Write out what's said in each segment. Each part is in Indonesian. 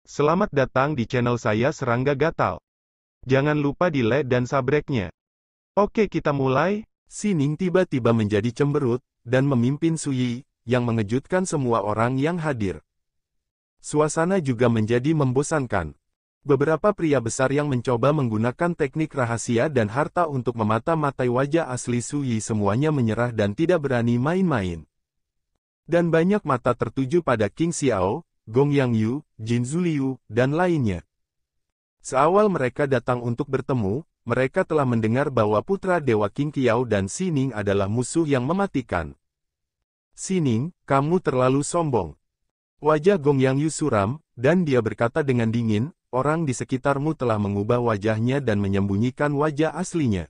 Selamat datang di channel saya Serangga Gatal. Jangan lupa di like dan subscribe-nya. Oke, kita mulai. Sining tiba-tiba menjadi cemberut, dan memimpin Suyi, yang mengejutkan semua orang yang hadir. Suasana juga menjadi membosankan. Beberapa pria besar yang mencoba menggunakan teknik rahasia dan harta untuk memata-matai wajah asli Suyi semuanya menyerah dan tidak berani main-main. Dan banyak mata tertuju pada King Xiao, Gong Yangyu, Jin Zuliu, dan lainnya. Seawal mereka datang untuk bertemu, mereka telah mendengar bahwa putra Dewa King Qiao dan Sining adalah musuh yang mematikan. Sining, kamu terlalu sombong. Wajah Gong Yangyu suram, dan dia berkata dengan dingin, orang di sekitarmu telah mengubah wajahnya dan menyembunyikan wajah aslinya.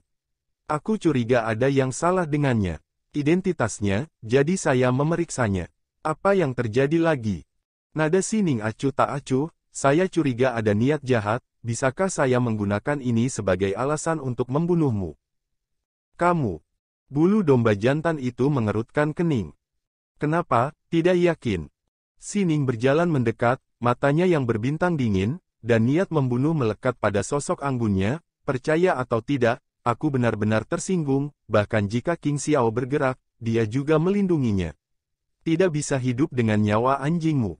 Aku curiga ada yang salah dengannya. Identitasnya, jadi saya memeriksanya. Apa yang terjadi lagi? Nada Sining acuh tak acuh, saya curiga ada niat jahat, bisakah saya menggunakan ini sebagai alasan untuk membunuhmu? Kamu. Bulu domba jantan itu mengerutkan kening. Kenapa, tidak yakin? Sining berjalan mendekat, matanya yang berbintang dingin, dan niat membunuh melekat pada sosok anggunnya, percaya atau tidak, aku benar-benar tersinggung, bahkan jika King Xiao bergerak, dia juga melindunginya. Tidak bisa hidup dengan nyawa anjingmu.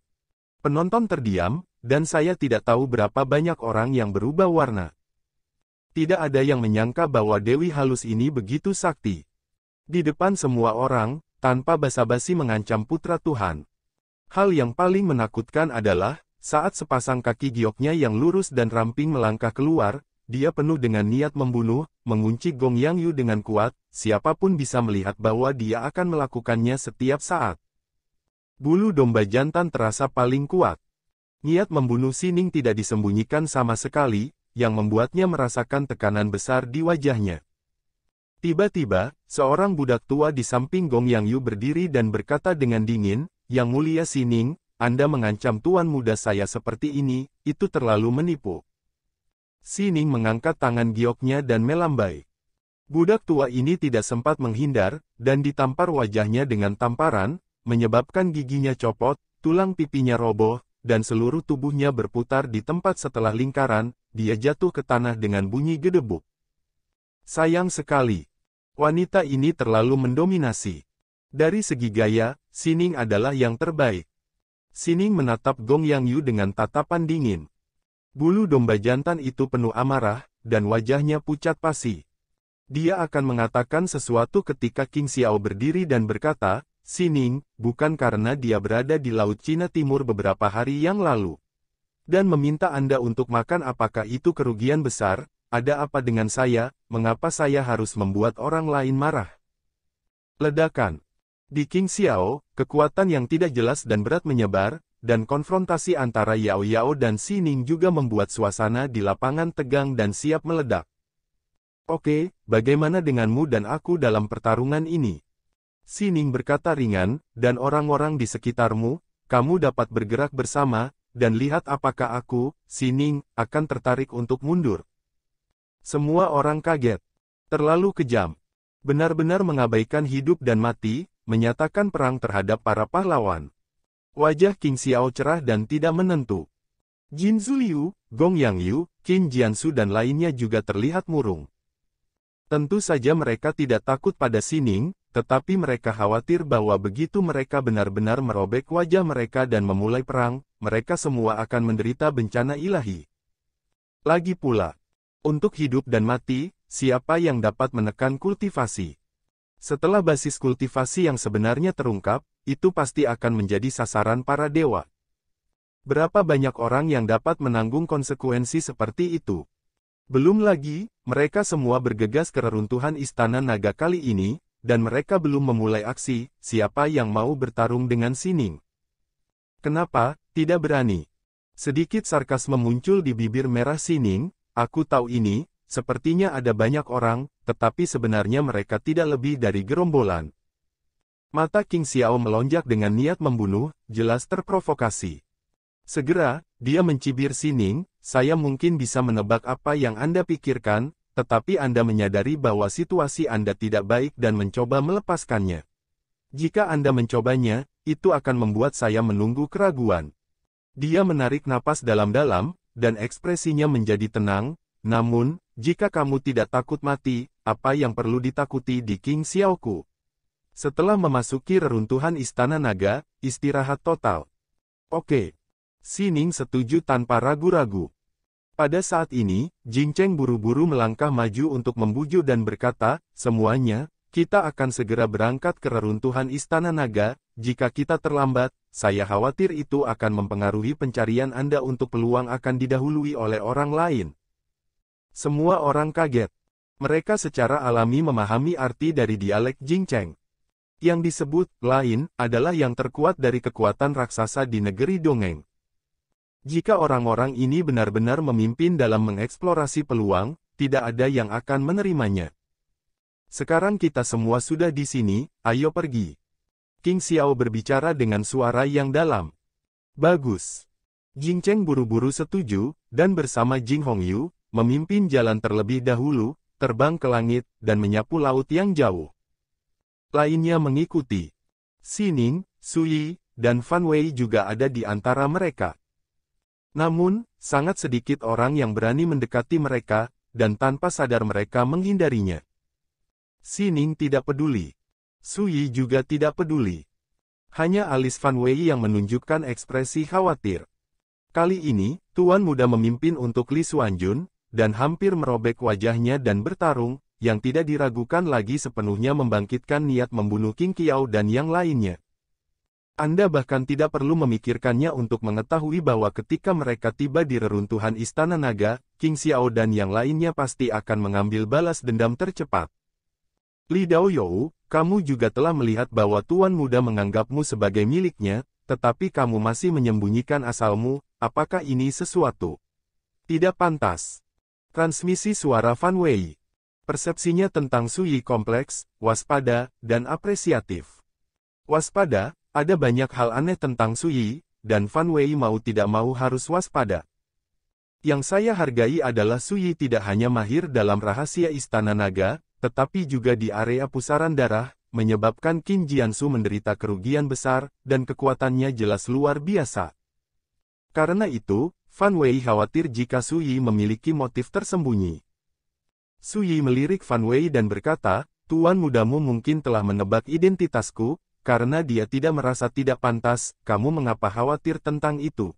Penonton terdiam, dan saya tidak tahu berapa banyak orang yang berubah warna. Tidak ada yang menyangka bahwa Dewi halus ini begitu sakti. Di depan semua orang, tanpa basa-basi mengancam putra Tuhan. Hal yang paling menakutkan adalah, saat sepasang kaki gioknya yang lurus dan ramping melangkah keluar, dia penuh dengan niat membunuh, mengunci Gong Yangyu dengan kuat, siapapun bisa melihat bahwa dia akan melakukannya setiap saat. Bulu domba jantan terasa paling kuat. Niat membunuh Sining tidak disembunyikan sama sekali, yang membuatnya merasakan tekanan besar di wajahnya. Tiba-tiba, seorang budak tua di samping Gong Yangyu berdiri dan berkata dengan dingin, "Yang mulia Sining, Anda mengancam tuan muda saya seperti ini, itu terlalu menipu." Sining mengangkat tangan gioknya dan melambai. Budak tua ini tidak sempat menghindar, dan ditampar wajahnya dengan tamparan, menyebabkan giginya copot, tulang pipinya roboh, dan seluruh tubuhnya berputar di tempat setelah lingkaran, dia jatuh ke tanah dengan bunyi gedebuk. Sayang sekali. Wanita ini terlalu mendominasi. Dari segi gaya, Sining adalah yang terbaik. Sining menatap Gong Yangyu dengan tatapan dingin. Bulu domba jantan itu penuh amarah, dan wajahnya pucat pasi. Dia akan mengatakan sesuatu ketika King Xiao berdiri dan berkata, "Sining, bukan karena dia berada di Laut Cina Timur beberapa hari yang lalu. Dan meminta Anda untuk makan apakah itu kerugian besar, ada apa dengan saya, mengapa saya harus membuat orang lain marah?" Ledakan. Di King Xiao, kekuatan yang tidak jelas dan berat menyebar, dan konfrontasi antara Yao Yao dan Sining juga membuat suasana di lapangan tegang dan siap meledak. "Oke, bagaimana denganmu dan aku dalam pertarungan ini?" Sining berkata ringan, "Dan orang-orang di sekitarmu, kamu dapat bergerak bersama, dan lihat apakah aku, Sining, akan tertarik untuk mundur." Semua orang kaget. Terlalu kejam. Benar-benar mengabaikan hidup dan mati, menyatakan perang terhadap para pahlawan. Wajah King Xiao cerah dan tidak menentu. Jin Zuliu, Gong Yangyu, Qin Jiansu dan lainnya juga terlihat murung. Tentu saja mereka tidak takut pada Sining, tetapi mereka khawatir bahwa begitu mereka benar-benar merobek wajah mereka dan memulai perang, mereka semua akan menderita bencana ilahi. Lagi pula, untuk hidup dan mati, siapa yang dapat menekan kultivasi? Setelah basis kultivasi yang sebenarnya terungkap, itu pasti akan menjadi sasaran para dewa. Berapa banyak orang yang dapat menanggung konsekuensi seperti itu? Belum lagi, mereka semua bergegas ke reruntuhan Istana Naga kali ini, dan mereka belum memulai aksi, siapa yang mau bertarung dengan Sining? Kenapa, tidak berani? Sedikit sarkasme muncul di bibir merah Sining, aku tahu ini, sepertinya ada banyak orang, tetapi sebenarnya mereka tidak lebih dari gerombolan. Mata King Xiao melonjak dengan niat membunuh, jelas terprovokasi. Segera, dia mencibir Sining, "Saya mungkin bisa menebak apa yang Anda pikirkan, tetapi Anda menyadari bahwa situasi Anda tidak baik dan mencoba melepaskannya. Jika Anda mencobanya, itu akan membuat saya menunggu keraguan. Dia menarik napas dalam-dalam, dan ekspresinya menjadi tenang. Namun, jika kamu tidak takut mati, apa yang perlu ditakuti di King Xiaoku? Setelah memasuki reruntuhan Istana Naga, istirahat total. Oke. Sining setuju tanpa ragu-ragu. Pada saat ini, Jing Cheng buru-buru melangkah maju untuk membujuk dan berkata, semuanya, kita akan segera berangkat ke reruntuhan Istana Naga. Jika kita terlambat, saya khawatir itu akan mempengaruhi pencarian Anda untuk peluang akan didahului oleh orang lain. Semua orang kaget. Mereka secara alami memahami arti dari dialek Jing Cheng. Yang disebut lain adalah yang terkuat dari kekuatan raksasa di negeri dongeng. Jika orang-orang ini benar-benar memimpin dalam mengeksplorasi peluang, tidak ada yang akan menerimanya. Sekarang kita semua sudah di sini, ayo pergi. King Xiao berbicara dengan suara yang dalam. Bagus. Jing Cheng buru-buru setuju, dan bersama Jing Hongyu, memimpin jalan terlebih dahulu, terbang ke langit, dan menyapu laut yang jauh. Lainnya mengikuti. Sining, Suyi, dan Fan Wei juga ada di antara mereka. Namun, sangat sedikit orang yang berani mendekati mereka, dan tanpa sadar mereka menghindarinya. Sining tidak peduli. Suyi juga tidak peduli. Hanya alis Fan Wei yang menunjukkan ekspresi khawatir. Kali ini, Tuan Muda memimpin untuk Li Xuanjun, dan hampir merobek wajahnya dan bertarung, yang tidak diragukan lagi sepenuhnya membangkitkan niat membunuh King Qiao dan yang lainnya. Anda bahkan tidak perlu memikirkannya untuk mengetahui bahwa ketika mereka tiba di reruntuhan Istana Naga, King Xiao dan yang lainnya pasti akan mengambil balas dendam tercepat. Li Daoyou, kamu juga telah melihat bahwa Tuan Muda menganggapmu sebagai miliknya, tetapi kamu masih menyembunyikan asalmu, apakah ini sesuatu? Tidak pantas. Transmisi suara Fan Wei. Persepsinya tentang Suyi kompleks, waspada, dan apresiatif. Waspada, ada banyak hal aneh tentang Suyi, dan Fan Wei mau tidak mau harus waspada. Yang saya hargai adalah Suyi tidak hanya mahir dalam rahasia Istana Naga, tetapi juga di area pusaran darah, menyebabkan Qin Jiansu menderita kerugian besar, dan kekuatannya jelas luar biasa. Karena itu, Fan Wei khawatir jika Suyi memiliki motif tersembunyi. Suyi melirik Fan Wei dan berkata, Tuan mudamu mungkin telah menebak identitasku, karena dia tidak merasa tidak pantas, kamu mengapa khawatir tentang itu?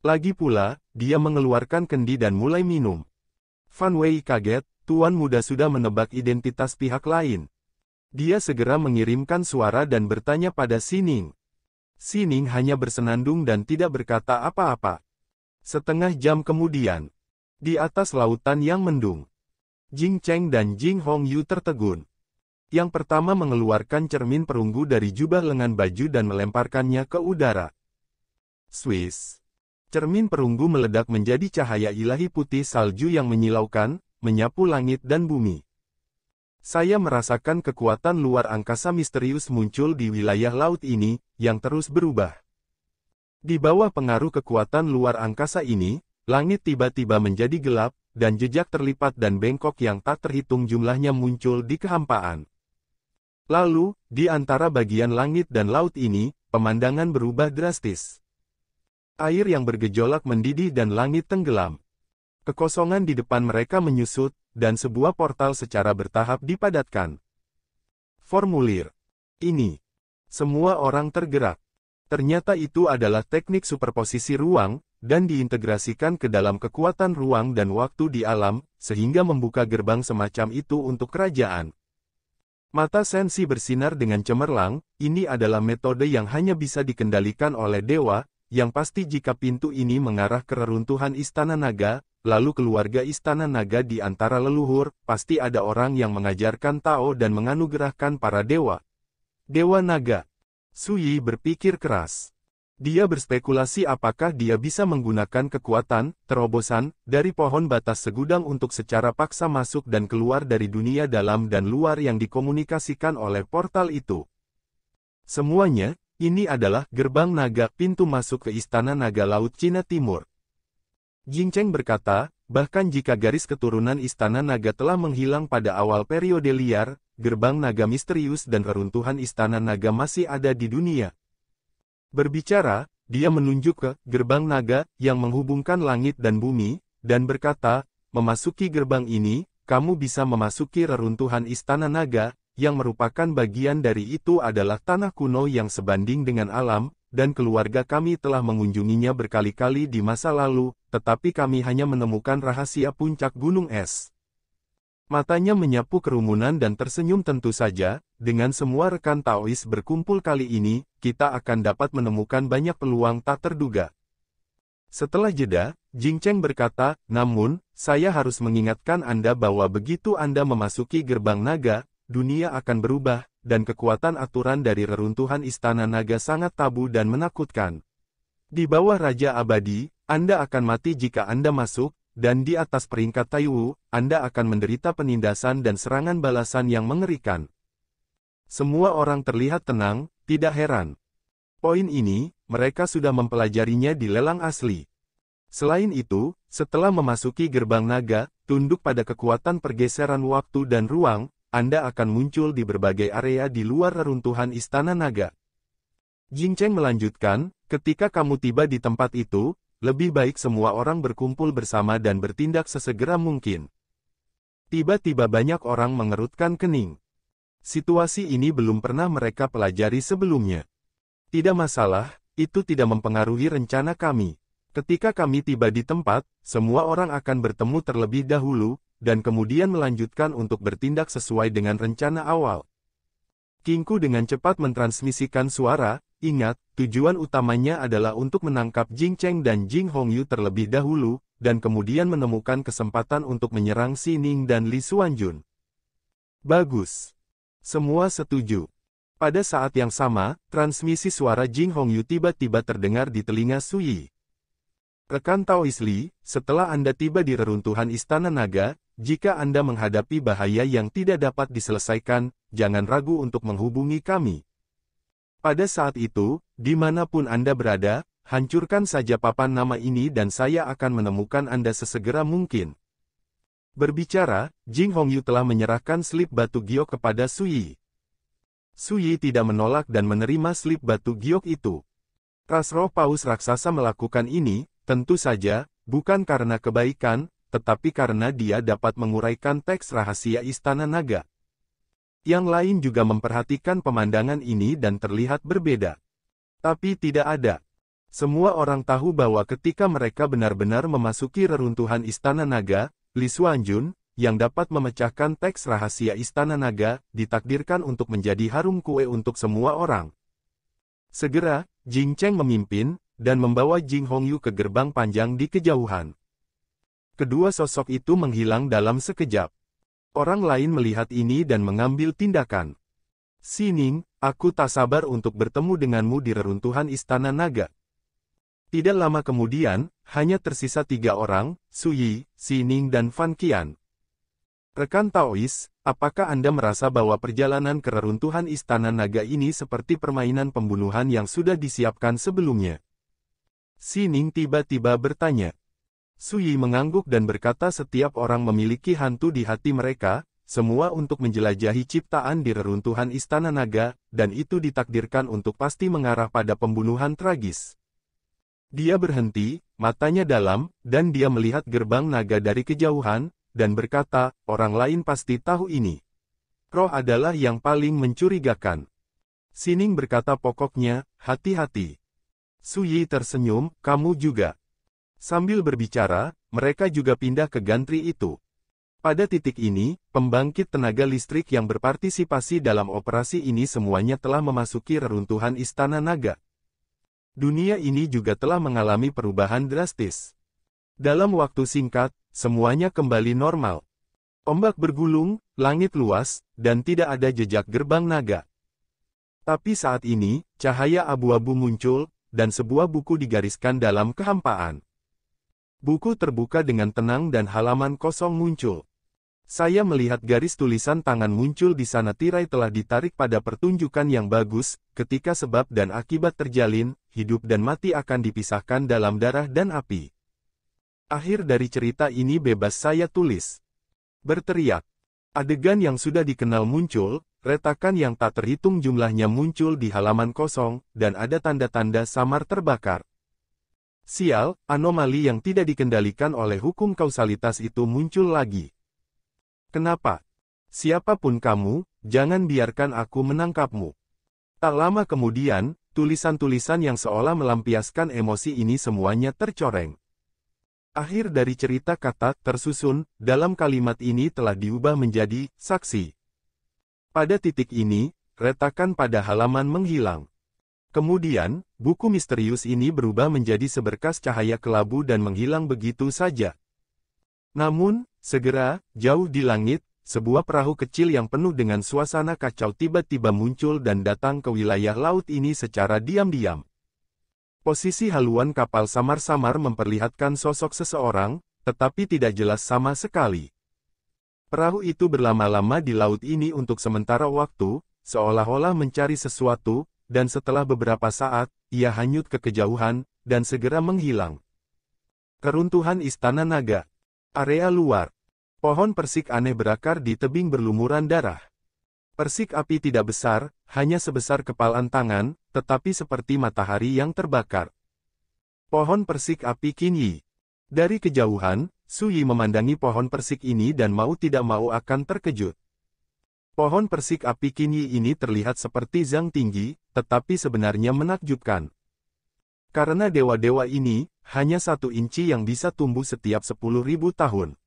Lagi pula, dia mengeluarkan kendi dan mulai minum. Fan Wei kaget, Tuan Muda sudah menebak identitas pihak lain. Dia segera mengirimkan suara dan bertanya pada Sining. Sining hanya bersenandung dan tidak berkata apa-apa. Setengah jam kemudian, di atas lautan yang mendung, Jing Cheng dan Jing Hongyu tertegun. Yang pertama mengeluarkan cermin perunggu dari jubah lengan baju dan melemparkannya ke udara. Swiss. Cermin perunggu meledak menjadi cahaya ilahi putih salju yang menyilaukan, menyapu langit dan bumi. Saya merasakan kekuatan luar angkasa misterius muncul di wilayah laut ini, yang terus berubah. Di bawah pengaruh kekuatan luar angkasa ini, langit tiba-tiba menjadi gelap, dan jejak terlipat dan bengkok yang tak terhitung jumlahnya muncul di kehampaan. Lalu, di antara bagian langit dan laut ini, pemandangan berubah drastis. Air yang bergejolak mendidih dan langit tenggelam. Kekosongan di depan mereka menyusut, dan sebuah portal secara bertahap dipadatkan. Formulir. Ini. Semua orang tergerak. Ternyata itu adalah teknik superposisi ruang, dan diintegrasikan ke dalam kekuatan ruang dan waktu di alam, sehingga membuka gerbang semacam itu untuk kerajaan. Mata Sensi bersinar dengan cemerlang, ini adalah metode yang hanya bisa dikendalikan oleh dewa, yang pasti jika pintu ini mengarah ke reruntuhan Istana Naga, lalu keluarga Istana Naga di antara leluhur, pasti ada orang yang mengajarkan Tao dan menganugerahkan para dewa. Dewa Naga. Suyi berpikir keras. Dia berspekulasi apakah dia bisa menggunakan kekuatan, terobosan, dari pohon batas segudang untuk secara paksa masuk dan keluar dari dunia dalam dan luar yang dikomunikasikan oleh portal itu. Semuanya, ini adalah gerbang naga pintu masuk ke Istana Naga Laut Cina Timur. Jing Cheng berkata, bahkan jika garis keturunan Istana Naga telah menghilang pada awal periode liar, gerbang naga misterius dan reruntuhan Istana Naga masih ada di dunia. Berbicara, dia menunjuk ke gerbang naga yang menghubungkan langit dan bumi, dan berkata, memasuki gerbang ini, kamu bisa memasuki reruntuhan istana naga, yang merupakan bagian dari itu adalah tanah kuno yang sebanding dengan alam, dan keluarga kami telah mengunjunginya berkali-kali di masa lalu, tetapi kami hanya menemukan rahasia puncak gunung es. Matanya menyapu kerumunan dan tersenyum tentu saja, dengan semua rekan Taois berkumpul kali ini, kita akan dapat menemukan banyak peluang tak terduga. Setelah jeda, Jing Cheng berkata, namun, saya harus mengingatkan Anda bahwa begitu Anda memasuki gerbang naga, dunia akan berubah, dan kekuatan aturan dari reruntuhan istana naga sangat tabu dan menakutkan. Di bawah Raja Abadi, Anda akan mati jika Anda masuk, dan di atas peringkat Taiwu, Anda akan menderita penindasan dan serangan balasan yang mengerikan. Semua orang terlihat tenang, tidak heran. Poin ini, mereka sudah mempelajarinya di lelang asli. Selain itu, setelah memasuki gerbang naga, tunduk pada kekuatan pergeseran waktu dan ruang, Anda akan muncul di berbagai area di luar reruntuhan istana naga. Jing Cheng melanjutkan, ketika kamu tiba di tempat itu, lebih baik semua orang berkumpul bersama dan bertindak sesegera mungkin. Tiba-tiba banyak orang mengerutkan kening. Situasi ini belum pernah mereka pelajari sebelumnya. Tidak masalah, itu tidak mempengaruhi rencana kami. Ketika kami tiba di tempat, semua orang akan bertemu terlebih dahulu, dan kemudian melanjutkan untuk bertindak sesuai dengan rencana awal. Kingku dengan cepat mentransmisikan suara, ingat, tujuan utamanya adalah untuk menangkap Jing Cheng dan Jing Hongyu terlebih dahulu, dan kemudian menemukan kesempatan untuk menyerang Xi Ning dan Li Xuanjun. Bagus. Semua setuju. Pada saat yang sama, transmisi suara Jing Hongyu tiba-tiba terdengar di telinga Su Yi. Rekan Taois Li, setelah Anda tiba di reruntuhan Istana Naga, jika Anda menghadapi bahaya yang tidak dapat diselesaikan, jangan ragu untuk menghubungi kami. Pada saat itu, dimanapun Anda berada, hancurkan saja papan nama ini dan saya akan menemukan Anda sesegera mungkin. Berbicara, Jing Hongyu telah menyerahkan slip batu giok kepada Su Yi. Su Yi tidak menolak dan menerima slip batu giok itu. Ras roh paus raksasa melakukan ini, tentu saja, bukan karena kebaikan, tetapi karena dia dapat menguraikan teks rahasia Istana Naga. Yang lain juga memperhatikan pemandangan ini dan terlihat berbeda. Tapi tidak ada. Semua orang tahu bahwa ketika mereka benar-benar memasuki reruntuhan Istana Naga, Li Xuanjun, yang dapat memecahkan teks rahasia Istana Naga, ditakdirkan untuk menjadi harum kue untuk semua orang. Segera, Jing Cheng memimpin, dan membawa Jing Hongyu ke gerbang panjang di kejauhan. Kedua sosok itu menghilang dalam sekejap. Orang lain melihat ini dan mengambil tindakan. Xi Ning, aku tak sabar untuk bertemu denganmu di reruntuhan Istana Naga. Tidak lama kemudian, hanya tersisa 3 orang, Su Yi, Xi Ning dan Fan Qian. Rekan Taois, apakah Anda merasa bahwa perjalanan ke reruntuhan Istana Naga ini seperti permainan pembunuhan yang sudah disiapkan sebelumnya? Xi Ning tiba-tiba bertanya. Su Yi mengangguk dan berkata setiap orang memiliki hantu di hati mereka, semua untuk menjelajahi ciptaan di reruntuhan Istana Naga, dan itu ditakdirkan untuk pasti mengarah pada pembunuhan tragis. Dia berhenti, matanya dalam, dan dia melihat gerbang naga dari kejauhan, dan berkata, orang lain pasti tahu ini. Roh adalah yang paling mencurigakan. Xi Ning berkata pokoknya, hati-hati. Su Yi tersenyum, kamu juga. Sambil berbicara, mereka juga pindah ke gantri itu. Pada titik ini, pembangkit tenaga listrik yang berpartisipasi dalam operasi ini semuanya telah memasuki reruntuhan Istana Naga. Dunia ini juga telah mengalami perubahan drastis. Dalam waktu singkat, semuanya kembali normal. Ombak bergulung, langit luas, dan tidak ada jejak gerbang naga. Tapi saat ini, cahaya abu-abu muncul, dan sebuah buku digariskan dalam kehampaan. Buku terbuka dengan tenang dan halaman kosong muncul. Saya melihat garis tulisan tangan muncul di sana. Tirai telah ditarik pada pertunjukan yang bagus, ketika sebab dan akibat terjalin, hidup dan mati akan dipisahkan dalam darah dan api. Akhir dari cerita ini bebas saya tulis. Berteriak. Adegan yang sudah dikenal muncul, retakan yang tak terhitung jumlahnya muncul di halaman kosong, dan ada tanda-tanda samar terbakar. Sial, anomali yang tidak dikendalikan oleh hukum kausalitas itu muncul lagi. Kenapa? Siapapun kamu, jangan biarkan aku menangkapmu. Tak lama kemudian, tulisan-tulisan yang seolah melampiaskan emosi ini semuanya tercoreng. Akhir dari cerita kata tersusun dalam kalimat ini telah diubah menjadi saksi. Pada titik ini, retakan pada halaman menghilang. Kemudian, buku misterius ini berubah menjadi seberkas cahaya kelabu dan menghilang begitu saja. Namun, segera, jauh di langit, sebuah perahu kecil yang penuh dengan suasana kacau tiba-tiba muncul dan datang ke wilayah laut ini secara diam-diam. Posisi haluan kapal samar-samar memperlihatkan sosok seseorang, tetapi tidak jelas sama sekali. Perahu itu berlama-lama di laut ini untuk sementara waktu, seolah-olah mencari sesuatu, dan setelah beberapa saat, ia hanyut ke kejauhan, dan segera menghilang. Keruntuhan Istana Naga. Area luar. Pohon persik aneh berakar di tebing berlumuran darah. Persik api tidak besar, hanya sebesar kepalan tangan, tetapi seperti matahari yang terbakar. Pohon persik api Qinyi. Dari kejauhan, Su Yi memandangi pohon persik ini dan mau tidak mau akan terkejut. Pohon persik api Qinyi ini terlihat seperti Zhang tinggi, tetapi sebenarnya menakjubkan. Karena dewa-dewa ini, hanya 1 inci yang bisa tumbuh setiap 10.000 tahun.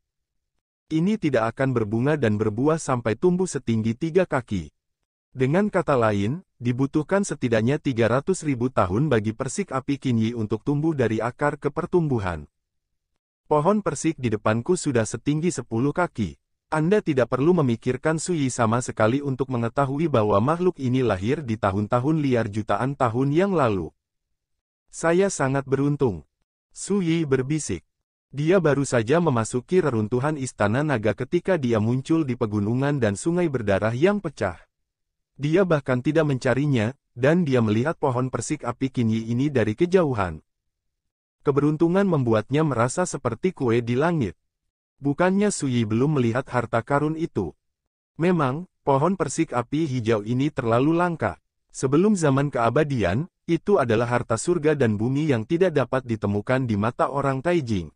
Ini tidak akan berbunga dan berbuah sampai tumbuh setinggi 3 kaki. Dengan kata lain, dibutuhkan setidaknya 300.000 tahun bagi persik api Qinyi untuk tumbuh dari akar ke pertumbuhan. Pohon persik di depanku sudah setinggi 10 kaki. Anda tidak perlu memikirkan Su Yi sama sekali untuk mengetahui bahwa makhluk ini lahir di tahun-tahun liar jutaan tahun yang lalu. Saya sangat beruntung. Su Yi berbisik. Dia baru saja memasuki reruntuhan Istana Naga ketika dia muncul di pegunungan dan sungai berdarah yang pecah. Dia bahkan tidak mencarinya, dan dia melihat pohon persik api Qinyi ini dari kejauhan. Keberuntungan membuatnya merasa seperti kue di langit. Bukannya Su Yi belum melihat harta karun itu. Memang, pohon persik api hijau ini terlalu langka. Sebelum zaman keabadian, itu adalah harta surga dan bumi yang tidak dapat ditemukan di mata orang Taijing.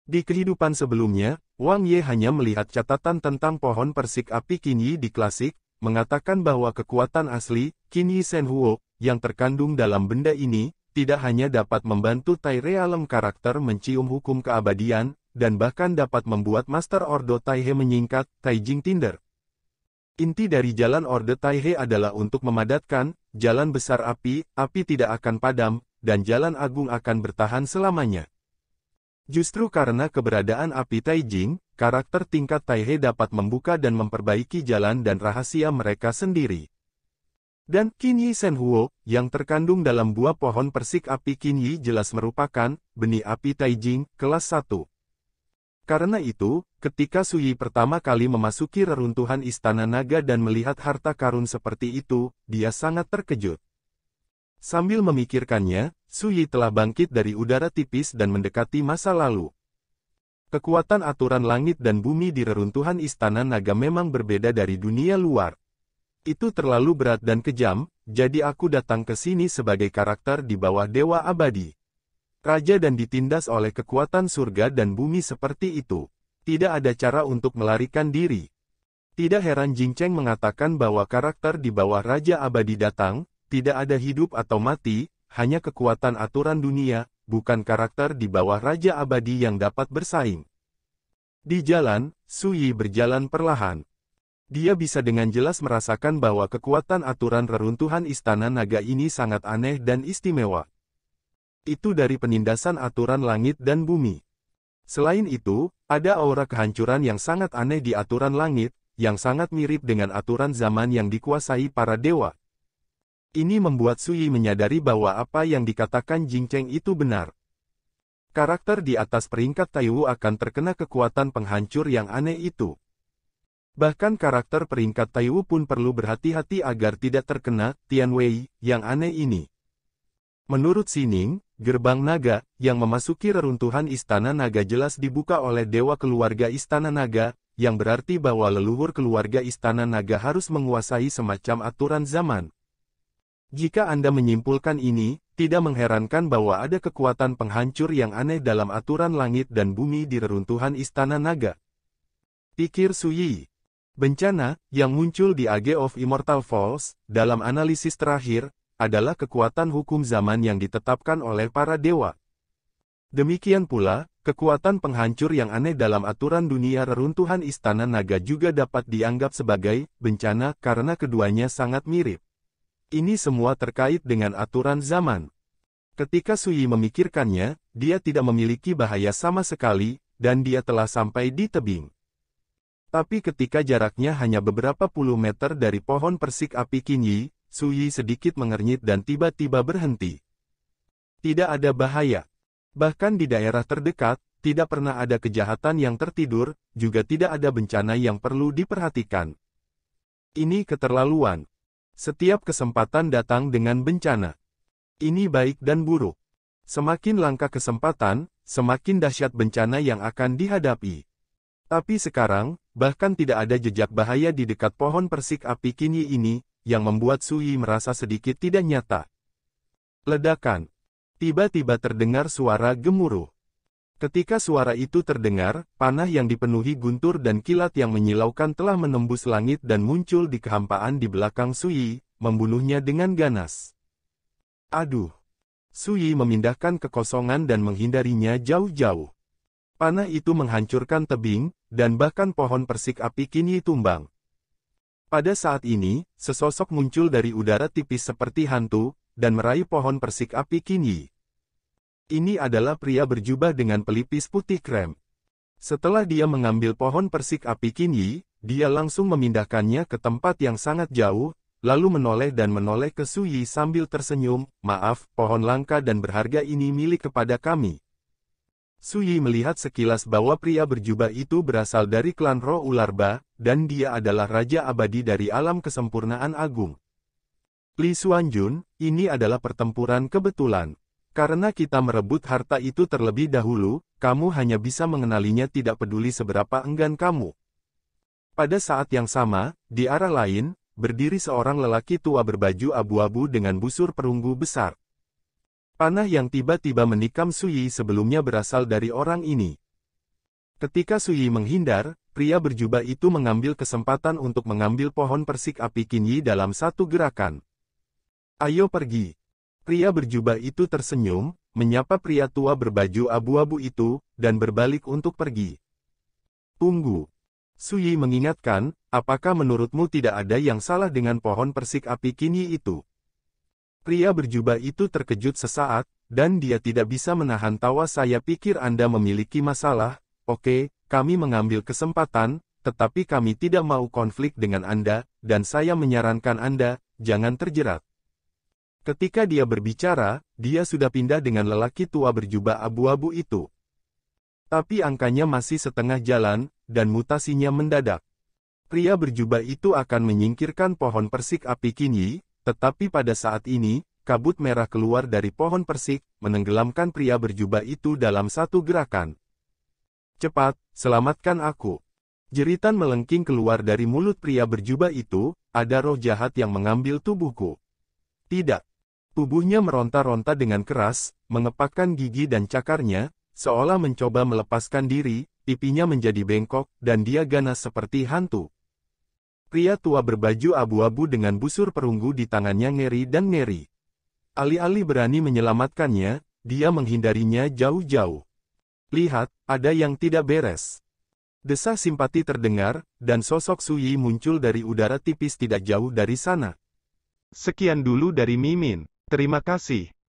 Di kehidupan sebelumnya, Wang Ye hanya melihat catatan tentang pohon persik api Qinyi di klasik, mengatakan bahwa kekuatan asli, Qinyi Shenhuo, yang terkandung dalam benda ini, tidak hanya dapat membantu Tai Realem karakter mencium hukum keabadian, dan bahkan dapat membuat Master Ordo Taihe menyingkat, Taijing Tinder. Inti dari jalan Orde Taihe adalah untuk memadatkan, jalan besar api tidak akan padam, dan jalan agung akan bertahan selamanya. Justru karena keberadaan api Taijing, karakter tingkat Taihe dapat membuka dan memperbaiki jalan dan rahasia mereka sendiri. Dan Qinyi Shenhuo, yang terkandung dalam buah pohon persik api Qinyi jelas merupakan benih api Taijing, kelas 1. Karena itu, ketika Su Yi pertama kali memasuki reruntuhan Istana Naga dan melihat harta karun seperti itu, dia sangat terkejut. Sambil memikirkannya, Su Yi telah bangkit dari udara tipis dan mendekati masa lalu. Kekuatan aturan langit dan bumi di reruntuhan Istana Naga memang berbeda dari dunia luar. Itu terlalu berat dan kejam, jadi aku datang ke sini sebagai karakter di bawah Dewa Abadi. Raja dan ditindas oleh kekuatan surga dan bumi seperti itu. Tidak ada cara untuk melarikan diri. Tidak heran Jing Cheng mengatakan bahwa karakter di bawah Raja Abadi datang, tidak ada hidup atau mati, hanya kekuatan aturan dunia, bukan karakter di bawah Raja Abadi yang dapat bersaing. Di jalan, Su Yi berjalan perlahan. Dia bisa dengan jelas merasakan bahwa kekuatan aturan reruntuhan Istana Naga ini sangat aneh dan istimewa. Itu dari penindasan aturan langit dan bumi. Selain itu, ada aura kehancuran yang sangat aneh di aturan langit, yang sangat mirip dengan aturan zaman yang dikuasai para dewa. Ini membuat Su Yi menyadari bahwa apa yang dikatakan Jing Cheng itu benar. Karakter di atas peringkat Taiwu akan terkena kekuatan penghancur yang aneh itu. Bahkan karakter peringkat Taiwu pun perlu berhati-hati agar tidak terkena Tian Wei yang aneh ini. Menurut Sining, gerbang naga yang memasuki reruntuhan Istana Naga jelas dibuka oleh dewa keluarga Istana Naga, yang berarti bahwa leluhur keluarga Istana Naga harus menguasai semacam aturan zaman. Jika Anda menyimpulkan ini, tidak mengherankan bahwa ada kekuatan penghancur yang aneh dalam aturan langit dan bumi di reruntuhan Istana Naga. Pikir Suyi. Bencana, yang muncul di Age of Immortal Falls, dalam analisis terakhir, adalah kekuatan hukum zaman yang ditetapkan oleh para dewa. Demikian pula, kekuatan penghancur yang aneh dalam aturan dunia reruntuhan Istana Naga juga dapat dianggap sebagai bencana karena keduanya sangat mirip. Ini semua terkait dengan aturan zaman. Ketika Suyi memikirkannya, dia tidak memiliki bahaya sama sekali, dan dia telah sampai di tebing. Tapi ketika jaraknya hanya beberapa puluh meter dari pohon persik api Qinyi, Suyi sedikit mengernyit dan tiba-tiba berhenti. Tidak ada bahaya. Bahkan di daerah terdekat, tidak pernah ada kejahatan yang tertidur, juga tidak ada bencana yang perlu diperhatikan. Ini keterlaluan. Setiap kesempatan datang dengan bencana. Ini baik dan buruk. Semakin langka kesempatan, semakin dahsyat bencana yang akan dihadapi. Tapi sekarang, bahkan tidak ada jejak bahaya di dekat pohon persik api Qinyi ini, yang membuat Suyi merasa sedikit tidak nyata. Ledakan. Tiba-tiba terdengar suara gemuruh. Ketika suara itu terdengar, panah yang dipenuhi guntur dan kilat yang menyilaukan telah menembus langit dan muncul di kehampaan di belakang Suyi, membunuhnya dengan ganas. Aduh! Suyi memindahkan kekosongan dan menghindarinya jauh-jauh. Panah itu menghancurkan tebing, dan bahkan pohon persik api Qinyi tumbang. Pada saat ini, sesosok muncul dari udara tipis seperti hantu, dan meraih pohon persik api Qinyi. Ini adalah pria berjubah dengan pelipis putih krem. Setelah dia mengambil pohon persik api Qinyi, dia langsung memindahkannya ke tempat yang sangat jauh, lalu menoleh ke Suyi sambil tersenyum, "Maaf, pohon langka dan berharga ini milik kepada kami." Suyi melihat sekilas bahwa pria berjubah itu berasal dari klan roh ular ba, dan dia adalah raja abadi dari alam kesempurnaan agung. Li Xuanjun, ini adalah pertempuran kebetulan. Karena kita merebut harta itu terlebih dahulu, kamu hanya bisa mengenalinya tidak peduli seberapa enggan kamu. Pada saat yang sama, di arah lain, berdiri seorang lelaki tua berbaju abu-abu dengan busur perunggu besar. Panah yang tiba-tiba menikam Suyi sebelumnya berasal dari orang ini. Ketika Suyi menghindar, pria berjubah itu mengambil kesempatan untuk mengambil pohon persik api Qinyi dalam satu gerakan. "Ayo pergi." Pria berjubah itu tersenyum, menyapa pria tua berbaju abu-abu itu, dan berbalik untuk pergi. "Tunggu." Suyi mengingatkan, "Apakah menurutmu tidak ada yang salah dengan pohon persik api Qinyi itu?" Pria berjubah itu terkejut sesaat, dan dia tidak bisa menahan tawa. "Saya pikir Anda memiliki masalah. Oke, kami mengambil kesempatan, tetapi kami tidak mau konflik dengan Anda, dan saya menyarankan Anda, jangan terjerat." Ketika dia berbicara, dia sudah pindah dengan lelaki tua berjubah abu-abu itu. Tapi angkanya masih setengah jalan, dan mutasinya mendadak. Pria berjubah itu akan menyingkirkan pohon persik api Qinyi, tetapi pada saat ini, kabut merah keluar dari pohon persik, menenggelamkan pria berjubah itu dalam satu gerakan. "Cepat, selamatkan aku!" Jeritan melengking keluar dari mulut pria berjubah itu, "Ada roh jahat yang mengambil tubuhku." Tidak. Tubuhnya meronta-ronta dengan keras, mengepakkan gigi dan cakarnya, seolah mencoba melepaskan diri, pipinya menjadi bengkok, dan dia ganas seperti hantu. Pria tua berbaju abu-abu dengan busur perunggu di tangannya ngeri dan ngeri. Alih-alih berani menyelamatkannya, dia menghindarinya jauh-jauh. "Lihat, ada yang tidak beres." Desah simpati terdengar, dan sosok Suyi muncul dari udara tipis tidak jauh dari sana. Sekian dulu dari Mimin. Terima kasih.